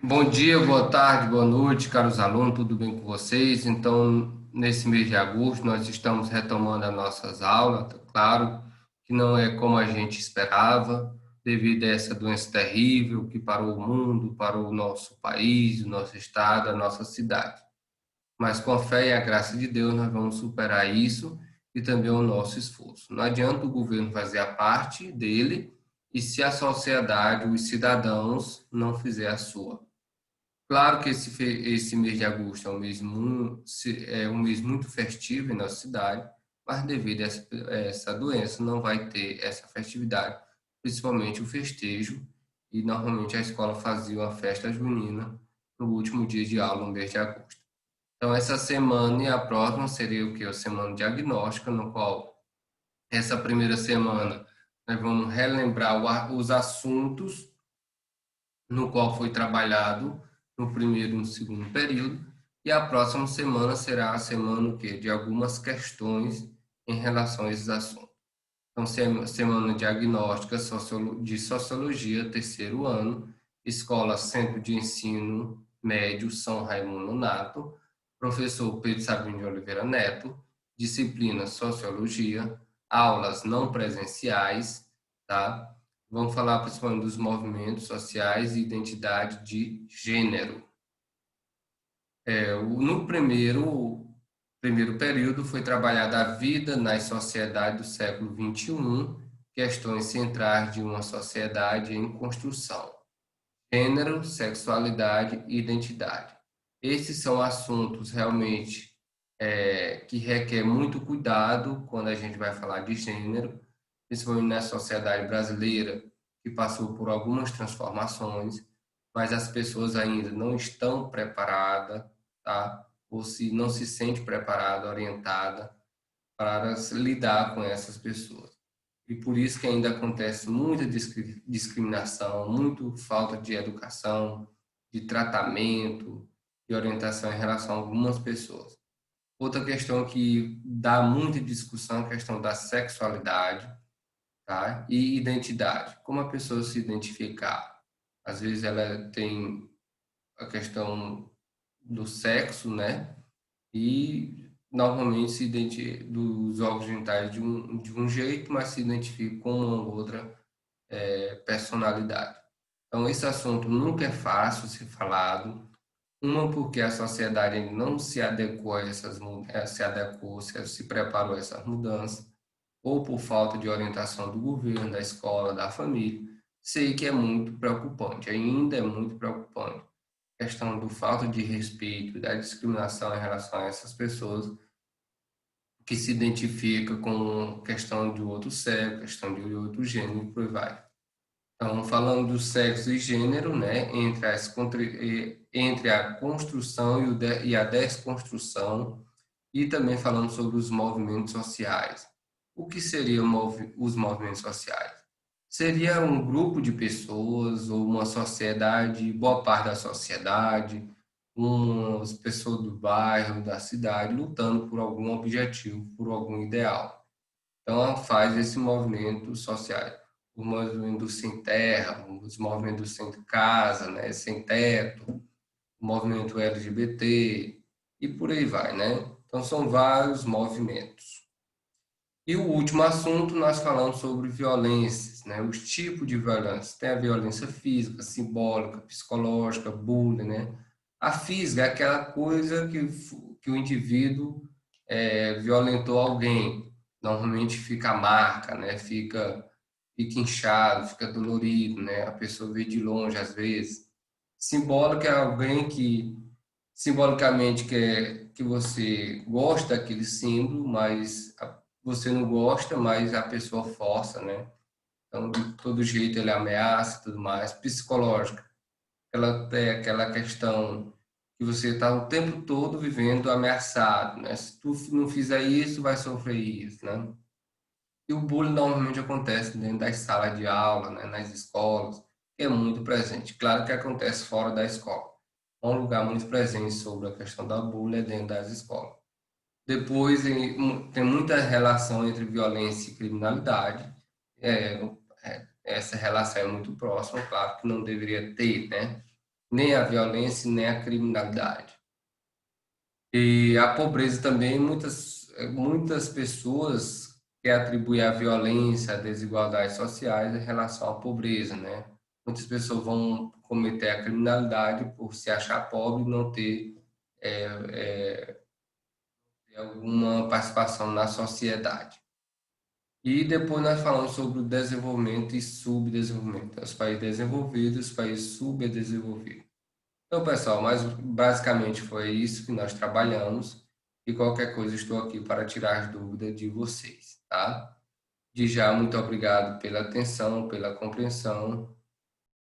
Bom dia, boa tarde, boa noite, caros alunos, tudo bem com vocês? Então, nesse mês de agosto, nós estamos retomando as nossas aulas, claro que não é como a gente esperava, devido a essa doença terrível que parou o mundo, parou o nosso país, o nosso estado, a nossa cidade. Mas com a fé e a graça de Deus, nós vamos superar isso e também o nosso esforço. Não adianta o governo fazer a parte dele e se a sociedade, os cidadãos, não fizer a sua. Claro que esse mês de agosto é um mês muito festivo em nossa cidade, mas devido a essa doença não vai ter essa festividade, principalmente o festejo, e normalmente a escola fazia uma festa junina no último dia de aula, no mês de agosto. Então, essa semana e a próxima seria o que? A semana diagnóstica, no qual essa primeira semana nós vamos relembrar os assuntos no qual foi trabalhado no primeiro e no segundo período, e a próxima semana será a semana o quê? De algumas questões em relação a esses assuntos. Então, semana diagnóstica de sociologia, terceiro ano, Escola Centro de Ensino Médio São Raimundo Nonato, professor Pedro Sabino de Oliveira Neto, disciplina Sociologia, aulas não presenciais, tá? Vamos falar principalmente dos movimentos sociais e identidade de gênero. No primeiro período foi trabalhada a vida nas sociedades do século XXI, questões centrais de uma sociedade em construção, gênero, sexualidade e identidade. Esses são assuntos realmente que requer muito cuidado quando a gente vai falar de gênero, principalmente na sociedade brasileira, que passou por algumas transformações, mas as pessoas ainda não estão preparadas, tá? Ou se não se sente preparada, orientada para lidar com essas pessoas. E por isso que ainda acontece muita discriminação, muito falta de educação, de tratamento, de orientação em relação a algumas pessoas. Outra questão que dá muita discussão é a questão da sexualidade, tá? E identidade. Como a pessoa se identificar? Às vezes ela tem a questão do sexo, né? E normalmente dos órgãos genitais de um jeito, mas se identifica com uma outra personalidade. Então, esse assunto nunca é fácil ser falado. Uma, porque a sociedade ainda não se adequou a se preparou a essas mudanças, ou por falta de orientação do governo, da escola, da família. Sei que é muito preocupante, ainda é muito preocupante. A questão do falta de respeito, da discriminação em relação a essas pessoas que se identifica com questão de outro sexo, questão de outro gênero e por aí vai. Então, falando do sexo e gênero, né, entre a construção e a desconstrução, e também falando sobre os movimentos sociais. O que seriam os movimentos sociais? Seria um grupo de pessoas ou uma sociedade, boa parte da sociedade, umas pessoas do bairro, da cidade, lutando por algum objetivo, por algum ideal. Então, ela faz esse movimento social, o movimento do sem terra, os movimentos sem casa, né, sem teto, o movimento LGBT e por aí vai, né? Então, são vários movimentos. E o último assunto, nós falamos sobre violências, né? Os tipos de violência. Tem a violência física, simbólica, psicológica, bullying, né? A física é aquela coisa que o indivíduo violentou alguém. Normalmente fica a marca, né? Fica inchado, fica dolorido, né? A pessoa vê de longe às vezes. Simbólica é alguém que simbolicamente que você gosta daquele símbolo, mas você não gosta, mas a pessoa força, né? Então, de todo jeito ele ameaça e tudo mais. Psicológica, ela tem aquela questão que você está o tempo todo vivendo ameaçado, né? Se tu não fizer isso, vai sofrer isso, né? E o bullying normalmente acontece dentro das salas de aula, né? Nas escolas, que é muito presente. Claro que acontece fora da escola. Um lugar muito presente sobre a questão da bullying é dentro das escolas. Depois, tem muita relação entre violência e criminalidade. É, essa relação é muito próxima, claro que não deveria ter, né? nem a violência, nem a criminalidade. E a pobreza também, muitas pessoas que atribuem a violência, a desigualdades sociais em relação à pobreza, né? Muitas pessoas vão cometer a criminalidade por se achar pobre e não ter alguma participação na sociedade. E depois nós falamos sobre o desenvolvimento e subdesenvolvimento, os países desenvolvidos e os países subdesenvolvidos. Então, pessoal, mas basicamente foi isso que nós trabalhamos e qualquer coisa estou aqui para tirar as dúvidas de vocês, tá? De já, muito obrigado pela atenção, pela compreensão